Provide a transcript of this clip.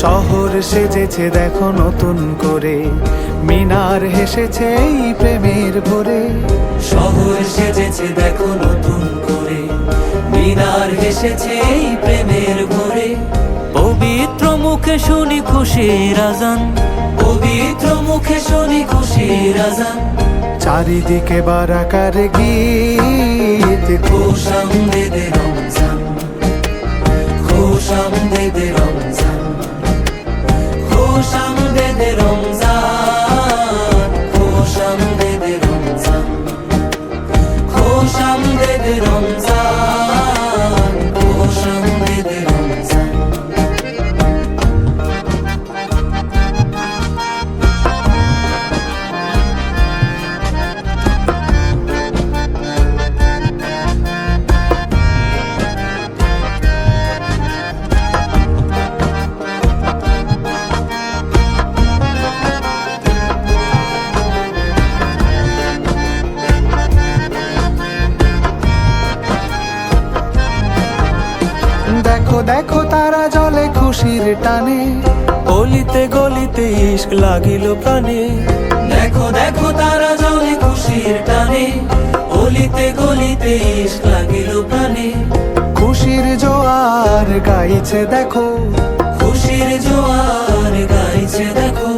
শহর সেজেছে দেখো নতুন করে, মিনার হেসেছে এই প্রেমের ভোরে। শহর সেজেছে দেখো নতুন করে, মিনার হেসেছে এই প্রেমের ভোরে। পবিত্র মুখে শুনি খুশির আজান, পবিত্র মুখে শুনি খুশির আজান। চারিদিকে বারাকার গীত, খুশ আমদেদে রমজান, খুশ আমদেদে রমজান, খুশ আমদেদে রমজান, খুশ আমদেদে রমজান, খুশ আমদেদে রমজান, খুশ আমদেদে রমজান। দেখো দেখো তারা জলে খুশির টানে, অলিতে গলিতে ইশক লাগিল প্রাণে। দেখো দেখো তারা জলে খুশির টানে, অলিতে গলিতে ইশক লাগিল প্রাণে। খুশির জোয়ার গাইছে দেখো, খুশির জোয়ার গাইছে দেখো।